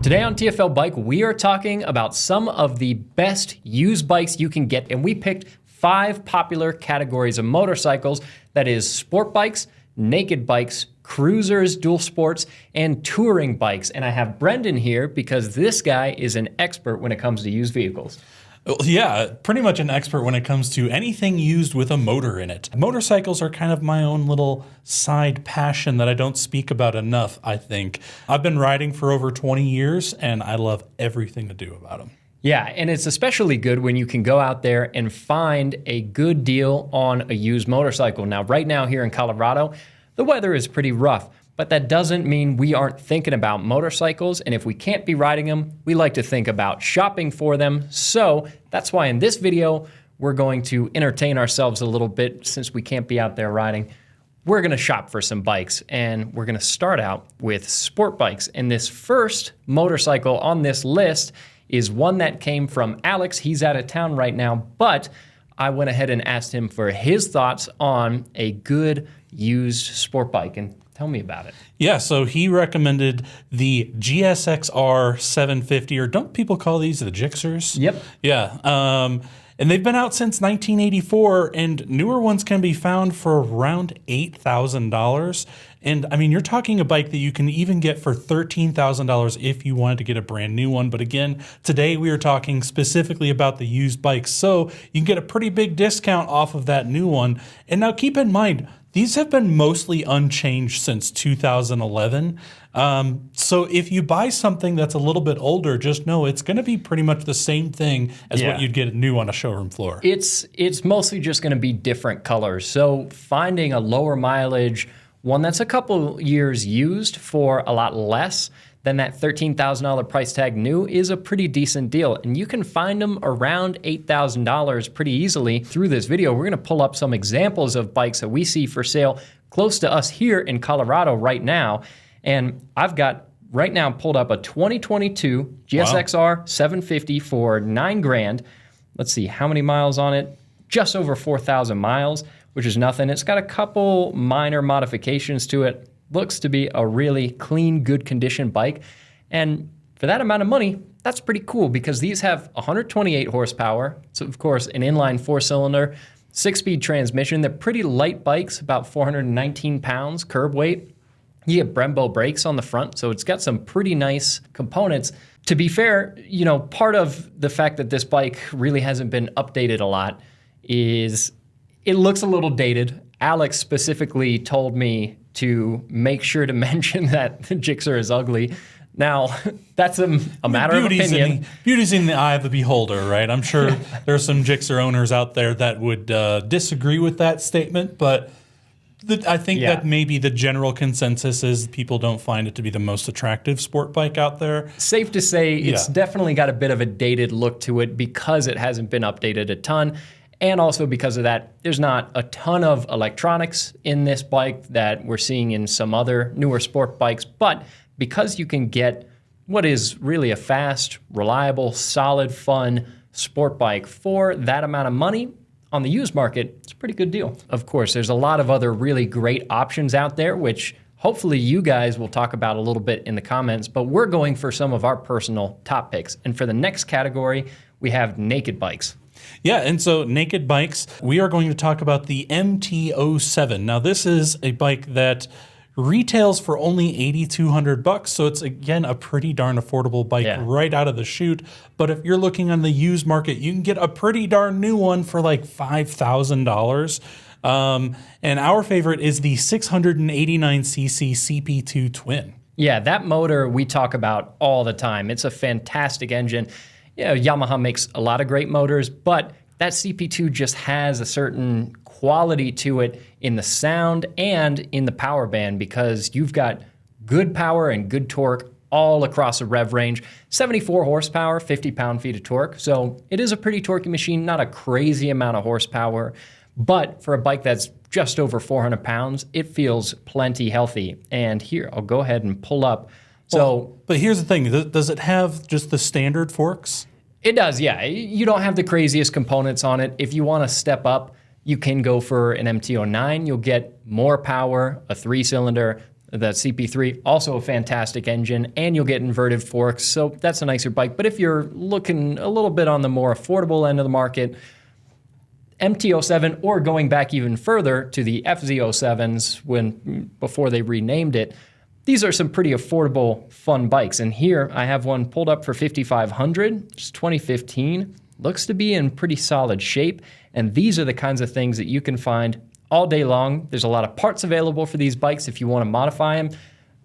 Today on TFL Bike, we are talking about some of the best used bikes you can get, and we picked 5 popular categories of motorcycles. That is sport bikes, naked bikes, cruisers, dual sports, and touring bikes. And I have Brendan here because this guy is an expert when it comes to used vehicles. Yeah, pretty much an expert when it comes to anything used with a motor in it. Motorcycles are kind of my own little side passion that I don't speak about enough, I think. I've been riding for over 20 years, and I love everything to do about them. Yeah, and it's especially good when you can go out there and find a good deal on a used motorcycle. Now, right now here in Colorado, the weather is pretty rough. But that doesn't mean we aren't thinking about motorcycles, and if we can't be riding them, we like to think about shopping for them. So that's why in this video, we're going to entertain ourselves a little bit since we can't be out there riding. We're gonna shop for some bikes, and we're gonna start out with sport bikes. And this first motorcycle on this list is one that came from Alex. He's out of town right now, but I went ahead and asked him for his thoughts on a good used sport bike. And tell me about it. Yeah, so he recommended the GSXR 750, or don't people call these the Gixxers? Yep. Yeah, and they've been out since 1984, and newer ones can be found for around $8,000. And I mean, you're talking a bike that you can even get for $13,000 if you wanted to get a brand new one. But again, today we are talking specifically about the used bikes, so you can get a pretty big discount off of that new one. And now keep in mind, these have been mostly unchanged since 2011. So if you buy something that's a little bit older, just know it's going to be pretty much the same thing as what you'd get new on a showroom floor. It's mostly just going to be different colors. So finding a lower mileage, one that's a couple years used for a lot less than that $13,000 price tag new is a pretty decent deal. And you can find them around $8,000 pretty easily. Through this video, we're gonna pull up some examples of bikes that we see for sale close to us here in Colorado right now. And I've got right now pulled up a 2022 GSXR 750 for $9,000. Let's see, how many miles on it? Just over 4,000 miles, which is nothing. It's got a couple minor modifications to it. Looks to be a really clean, good condition bike. And for that amount of money, that's pretty cool because these have 128 horsepower. So of course, an inline 4-cylinder, 6-speed transmission. They're pretty light bikes, about 419 pounds curb weight. You get Brembo brakes on the front, so it's got some pretty nice components. To be fair, you know, part of the fact that this bike really hasn't been updated a lot is it looks a little dated. Alex specifically told me to make sure to mention that the Gixxer is ugly. Now, that's a matter of opinion. Beauty's in the eye of the beholder, right? I'm sure there are some Gixxer owners out there that would disagree with that statement, but I think that maybe the general consensus is people don't find it to be the most attractive sport bike out there. Safe to say it's definitely got a bit of a dated look to it because it hasn't been updated a ton. And also because of that, there's not a ton of electronics in this bike that we're seeing in some other newer sport bikes. But because you can get what is really a fast, reliable, solid, fun sport bike for that amount of money on the used market, it's a pretty good deal. Of course, there's a lot of other really great options out there, which hopefully you guys will talk about a little bit in the comments. But we're going for some of our personal top picks. And for the next category, we have naked bikes. Yeah, and so naked bikes, we are going to talk about the MT-07. Now, this is a bike that retails for only $8,200, so it's, again, a pretty darn affordable bike right out of the chute. But if you're looking on the used market, you can get a pretty darn new one for like $5,000. And our favorite is the 689cc CP2 Twin. Yeah, that motor we talk about all the time. It's a fantastic engine. Yeah, Yamaha makes a lot of great motors, but that CP2 just has a certain quality to it in the sound and in the power band because you've got good power and good torque all across a rev range. 74 horsepower, 50 pound-feet of torque. So it is a pretty torquey machine, not a crazy amount of horsepower, but for a bike that's just over 400 pounds, it feels plenty healthy. And here, I'll go ahead and pull up. But here's the thing. Does it have just the standard forks? It does, yeah. You don't have the craziest components on it. If you want to step up, you can go for an MT-09. You'll get more power, a 3-cylinder, The CP3, also a fantastic engine, and you'll get inverted forks, so that's a nicer bike. But if you're looking a little bit on the more affordable end of the market, MT-07, or going back even further to the FZ-07s before they renamed it, these are some pretty affordable, fun bikes. And here I have one pulled up for $5,500. It's 2015. Looks to be in pretty solid shape. And these are the kinds of things that you can find all day long. There's a lot of parts available for these bikes if you want to modify them.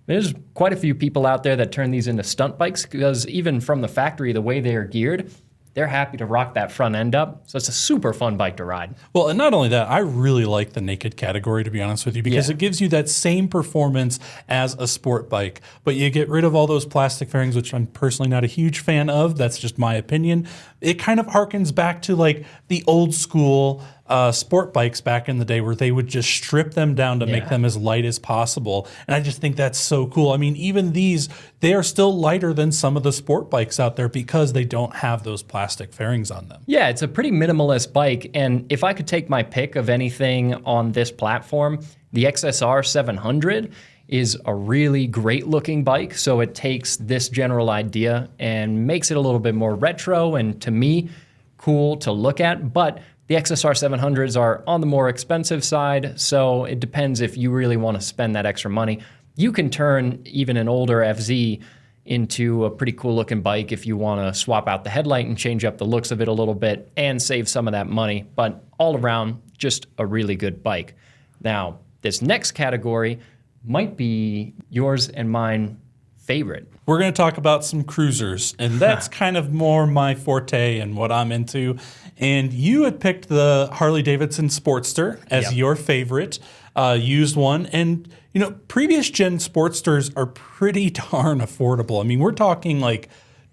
There's quite a few people out there that turn these into stunt bikes because even from the factory, the way they are geared, they're happy to rock that front end up. So it's a super fun bike to ride. Well, and not only that, I really like the naked category, to be honest with you, because it gives you that same performance as a sport bike. But you get rid of all those plastic fairings, which I'm personally not a huge fan of. That's just my opinion. It kind of harkens back to like the old school sport bikes back in the day where they would just strip them down to make them as light as possible. And I just think that's so cool. I mean, even these, they are still lighter than some of the sport bikes out there because they don't have those plastic fairings on them. Yeah, it's a pretty minimalist bike. And if I could take my pick of anything on this platform, the XSR 700 is a really great looking bike. So it takes this general idea and makes it a little bit more retro and, to me, cool to look at. But the XSR 700s are on the more expensive side, so it depends if you really want to spend that extra money. You can turn even an older FZ into a pretty cool looking bike if you want to swap out the headlight and change up the looks of it a little bit and save some of that money. But all around, just a really good bike. Now, this next category might be yours and mine favorite. We're going to talk about some cruisers, and that's kind of more my forte and what I'm into. And you had picked the Harley-Davidson Sportster as your favorite used one. And, you know, previous gen Sportsters are pretty darn affordable. I mean, we're talking like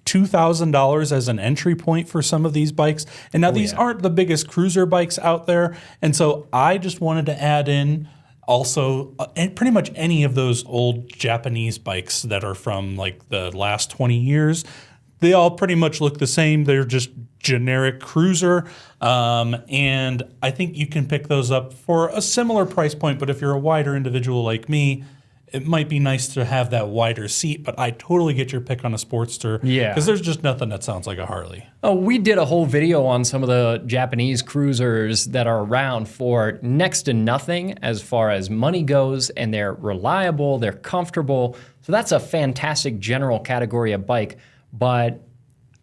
$2,000 as an entry point for some of these bikes. And now these aren't the biggest cruiser bikes out there. And so I just wanted to add in also pretty much any of those old Japanese bikes that are from like the last 20 years. They all pretty much look the same. They're just generic cruiser. And I think you can pick those up for a similar price point. But if you're a wider individual like me, it might be nice to have that wider seat. But I totally get your pick on a Sportster. Yeah. Because there's just nothing that sounds like a Harley. Oh, we did a whole video on some of the Japanese cruisers that are around for next to nothing as far as money goes, and they're reliable, they're comfortable. So that's a fantastic general category of bike. But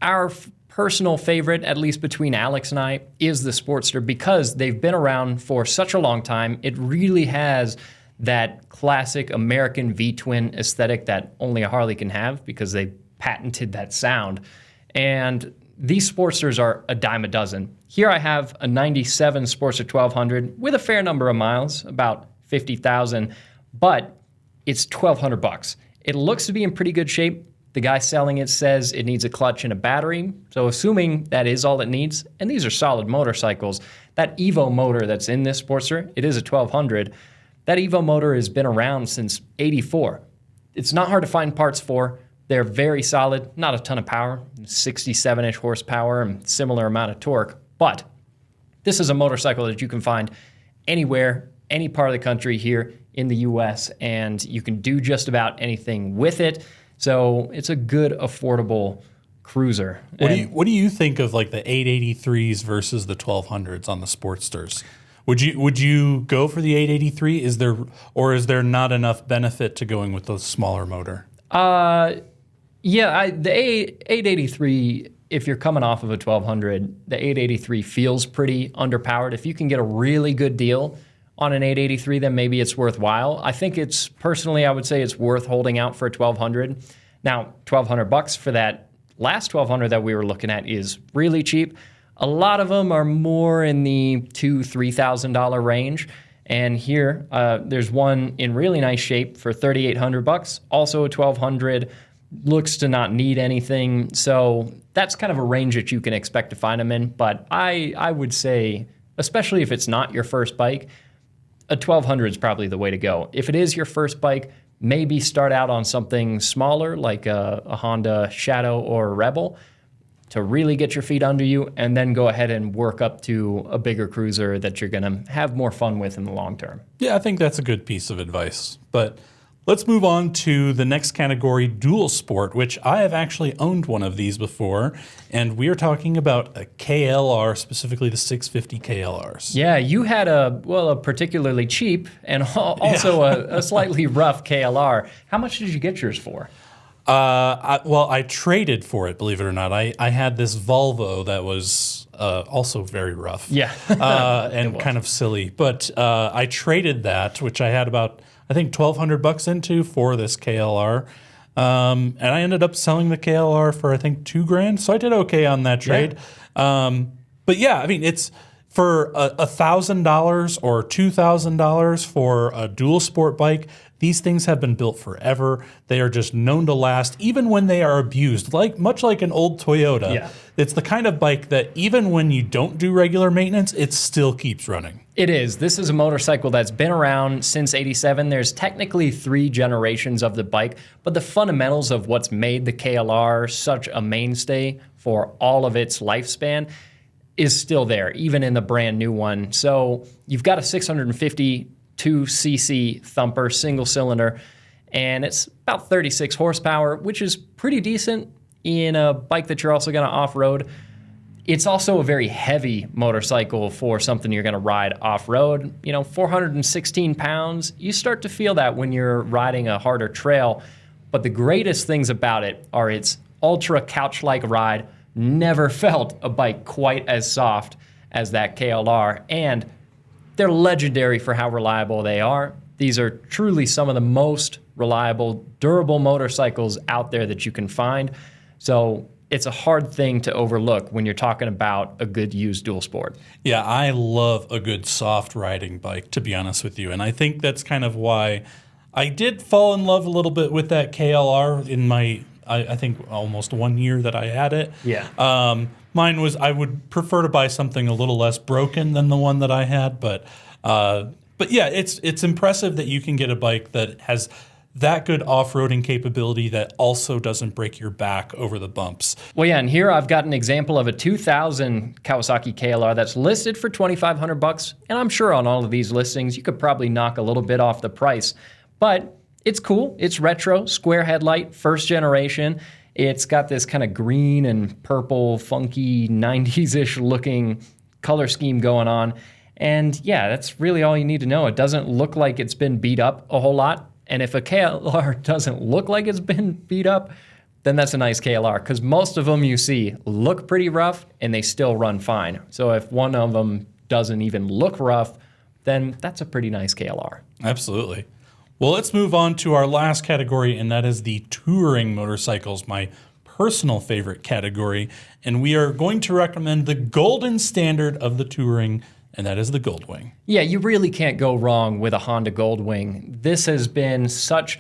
our personal favorite, at least between Alex and I, is the Sportster because they've been around for such a long time. It really has that classic American V-twin aesthetic that only a Harley can have because they patented that sound. And these Sportsters are a dime a dozen. Here I have a 97 Sportster 1200 with a fair number of miles, about 50,000, but it's $1,200. It looks to be in pretty good shape. The guy selling it says it needs a clutch and a battery. So assuming that is all it needs, and these are solid motorcycles, that Evo motor that's in this Sportster, it is a 1200. That Evo motor has been around since '84. It's not hard to find parts for. They're very solid, not a ton of power, 67-ish horsepower and similar amount of torque. But this is a motorcycle that you can find anywhere, any part of the country here in the US, and you can do just about anything with it. So it's a good, affordable cruiser. What do you think of like the 883s versus the 1200s on the Sportsters? Would you go for the 883? Is there not enough benefit to going with the smaller motor? The 883, if you're coming off of a 1200, the 883 feels pretty underpowered. If you can get a really good deal on an 883, then maybe it's worthwhile. I think I would say it's worth holding out for a 1200. Now, $1,200 for that last 1200 that we were looking at is really cheap. A lot of them are more in the $2,000-$3,000 range. And here, there's one in really nice shape for $3,800, also a 1200, looks to not need anything. So that's kind of a range that you can expect to find them in. But I would say, especially if it's not your first bike, a 1200 is probably the way to go. If it is your first bike, maybe start out on something smaller like a Honda Shadow or a Rebel to really get your feet under you, and then go ahead and work up to a bigger cruiser that you're going to have more fun with in the long term. Yeah, I think that's a good piece of advice. But Let's move on to the next category, dual sport, which I have actually owned one of these before. And we are talking about a KLR, specifically the 650 KLRs. Yeah, you had a particularly cheap and also a slightly rough KLR. How much did you get yours for? I traded for it, believe it or not. I had this Volvo that was also very rough. Yeah. And kind of silly. But I traded that, which I had about, I think, $1,200 into for this KLR. And I ended up selling the KLR for, I think, $2,000. So I did okay on that trade. Yeah. But yeah, I mean, it's for $1,000 or $2,000 for a dual sport bike. These things have been built forever. They are just known to last, even when they are abused, much like an old Toyota. Yeah. It's the kind of bike that even when you don't do regular maintenance, it still keeps running. It is. This is a motorcycle that's been around since '87. There's technically 3 generations of the bike, but the fundamentals of what's made the KLR such a mainstay for all of its lifespan is still there, even in the brand new one. So you've got a 652cc thumper, single cylinder, and it's about 36 horsepower, which is pretty decent in a bike that you're also going to off-road. It's also a very heavy motorcycle for something you're going to ride off-road. 416 pounds. You start to feel that when you're riding a harder trail. But the greatest things about it are its ultra couch-like ride. Never felt a bike quite as soft as that KLR. And they're legendary for how reliable they are. These are truly some of the most reliable, durable motorcycles out there that you can find. So it's a hard thing to overlook when you're talking about a good used dual sport. Yeah, I love a good soft riding bike, to be honest with you. And I think that's kind of why I did fall in love a little bit with that KLR in my, I think, almost 1 year that I had it. Yeah. Mine was, I would prefer to buy something a little less broken than the one that I had. But yeah, it's impressive that you can get a bike that has that good off-roading capability that also doesn't break your back over the bumps. Well, yeah, and here I've got an example of a 2000 Kawasaki KLR that's listed for $2,500, and I'm sure on all of these listings you could probably knock a little bit off the price, but it's cool. It's retro, square headlight, first generation. It's got this kind of green and purple, funky 90s-ish looking color scheme going on, and yeah, that's really all you need to know. It doesn't look like it's been beat up a whole lot. And if a KLR doesn't look like it's been beat up, then that's a nice KLR, because most of them you see look pretty rough and they still run fine. So if one of them doesn't even look rough, then that's a pretty nice KLR. Absolutely. Well, let's move on to our last category, and that is the touring motorcycles, my personal favorite category. And we are going to recommend the golden standard of the touring, and that is the Goldwing. Yeah, you really can't go wrong with a Honda Goldwing. This has been such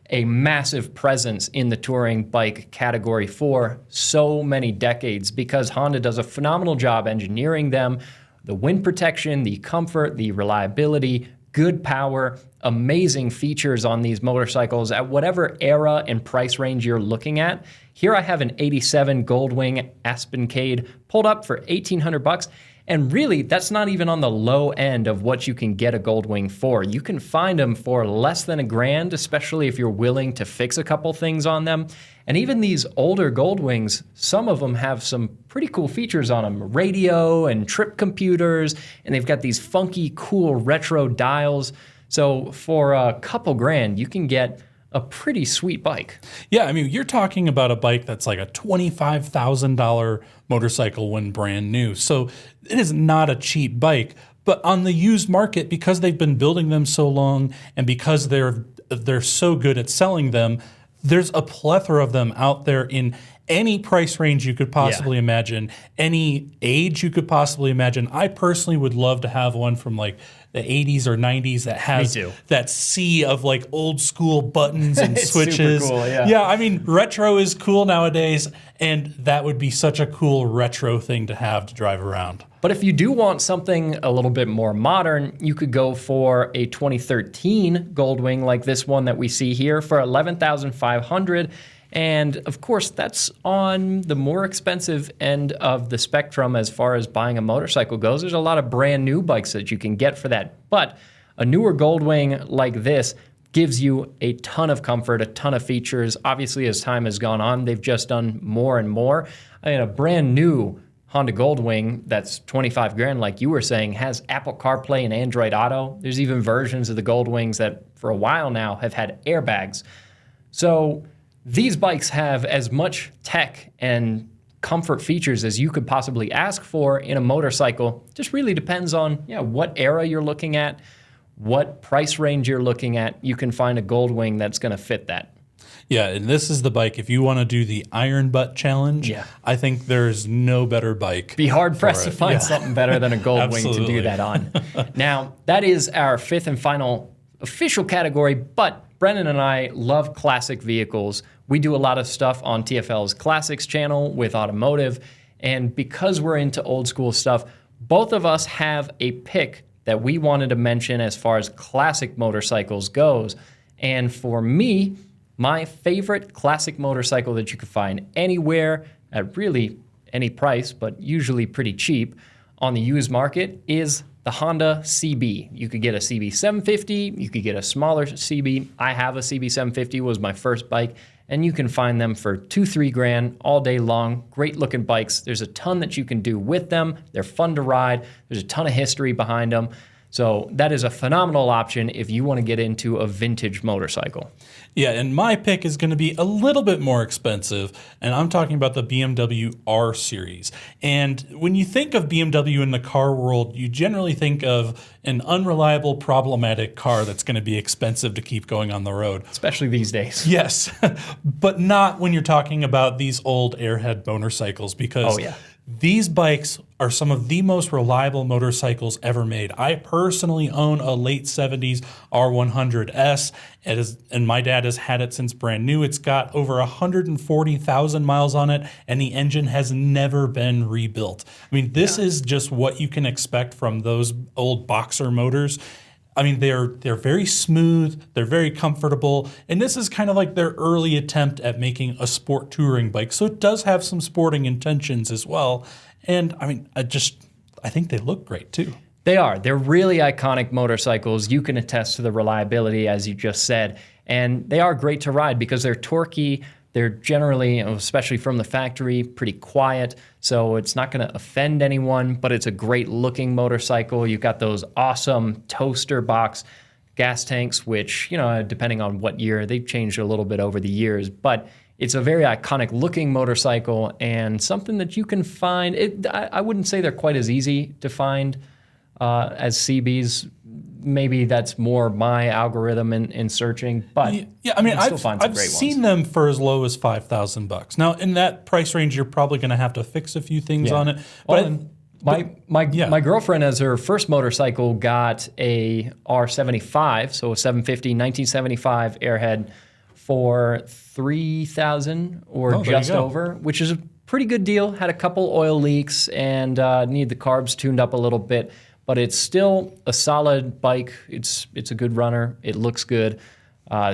a massive presence in the touring bike category for so many decades because Honda does a phenomenal job engineering them. The wind protection, the comfort, the reliability, good power, amazing features on these motorcycles at whatever era and price range you're looking at. Here I have an 87 Goldwing Aspencade pulled up for $1,800. And really, that's not even on the low end of what you can get a Goldwing for. You can find them for less than $1,000, especially if you're willing to fix a couple things on them. And even these older Goldwings, some of them have some pretty cool features on them. Radio and trip computers, and they've got these funky, cool retro dials. So for a couple grand, you can get a pretty sweet bike. Yeah, I mean, you're talking about a bike that's like a $25,000 motorcycle when brand new. So it is not a cheap bike. But on the used market, because they've been building them so long and because they're so good at selling them, there's a plethora of them out there in any price range you could possibly imagine, any age you could possibly imagine. I personally would love to have one from like the 80s or 90s that has that sea of like old school buttons and switches. Super cool, yeah, I mean, retro is cool nowadays, and that would be such a cool retro thing to have to drive around. But if you do want something a little bit more modern, you could go for a 2013 Goldwing like this one that we see here for $11,500. And of course, that's on the more expensive end of the spectrum as far as buying a motorcycle goes. There's a lot of brand new bikes that you can get for that. But a newer Goldwing like this gives you a ton of comfort, a ton of features. Obviously, as time has gone on, they've just done more and more. I mean, a brand new Honda Goldwing that's 25 grand, like you were saying, has Apple CarPlay and Android Auto. There's even versions of the Goldwings that for a while now have had airbags. So these bikes have as much tech and comfort features as you could possibly ask for in a motorcycle. Just really depends on what era you're looking at, what price range you're looking at. You can find a Goldwing that's going to fit that. Yeah, and this is the bike. If you want to do the Iron Butt Challenge, I think there's no better bike. Be hard-pressed to find something better than a Goldwing to do that on. Now, that is our fifth and final official category, but Brendan and I love classic vehicles. We do a lot of stuff on TFL's Classics channel with automotive, and because we're into old school stuff, both of us have a pick that we wanted to mention as far as classic motorcycles goes. And for me, my favorite classic motorcycle that you can find anywhere at really any price, but usually pretty cheap on the used market is the Honda CB. You could get a CB 750, you could get a smaller CB. I have a CB 750, was my first bike, and you can find them for $2-3 grand all day long. Great looking bikes. There's a ton that you can do with them. They're fun to ride. There's a ton of history behind them. So that is a phenomenal option if you want to get into a vintage motorcycle. Yeah, and my pick is going to be a little bit more expensive, and I'm talking about the BMW R Series. And when you think of BMW in the car world, you generally think of an unreliable, problematic car that's going to be expensive to keep going on the road. Especially these days. Yes, but not when you're talking about these old airhead motorcycles, because these bikes are some of the most reliable motorcycles ever made. I personally own a late 70s R100S, and my dad has had it since brand new. It's got over 140,000 miles on it, and the engine has never been rebuilt. I mean, this is just what you can expect from those old boxer motors. I mean, they're very smooth, they're very comfortable, and this is kind of like their early attempt at making a sport touring bike. So it does have some sporting intentions as well. And I mean, I think they look great too. They are. They're really iconic motorcycles. You can attest to the reliability, as you just said. And they are great to ride because they're torquey. They're generally, especially from the factory, pretty quiet. So it's not going to offend anyone, but it's a great looking motorcycle. You've got those awesome toaster box gas tanks, which, depending on what year, they've changed a little bit over the years. But it's a very iconic looking motorcycle and something that you can find. I wouldn't say they're quite as easy to find as CBs. Maybe that's more my algorithm in searching, but I mean, I've seen them for as low as $5,000. Now, in that price range, you're probably going to have to fix a few things on it. But my girlfriend, as her first motorcycle, got a R75, so a 750 1975 Airhead for $3,000 or just over, which is a pretty good deal. Had a couple oil leaks and needed the carbs tuned up a little bit. But it's still a solid bike. It's a good runner. It looks good.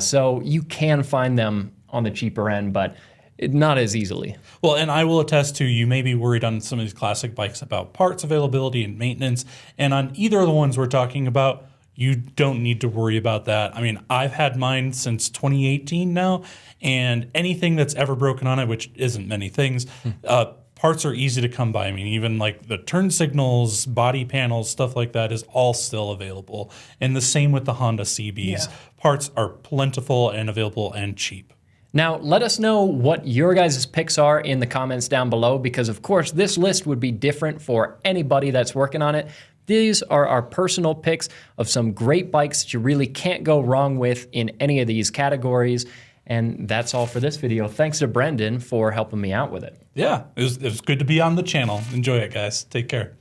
So you can find them on the cheaper end, but not as easily. Well, and I will attest to, you may be worried on some of these classic bikes about parts availability and maintenance. And on either of the ones we're talking about, you don't need to worry about that. I mean, I've had mine since 2018 now, and anything that's ever broken on it, which isn't many things, parts are easy to come by. I mean, even like the turn signals, body panels, stuff like that is all still available. And the same with the Honda CBs. Yeah. Parts are plentiful and available and cheap. Now, let us know what your guys' picks are in the comments down below, because of course this list would be different for anybody that's working on it. These are our personal picks of some great bikes that you really can't go wrong with in any of these categories. And that's all for this video. Thanks to Brendan for helping me out with it. Yeah, it was good to be on the channel. Enjoy it, guys. Take care.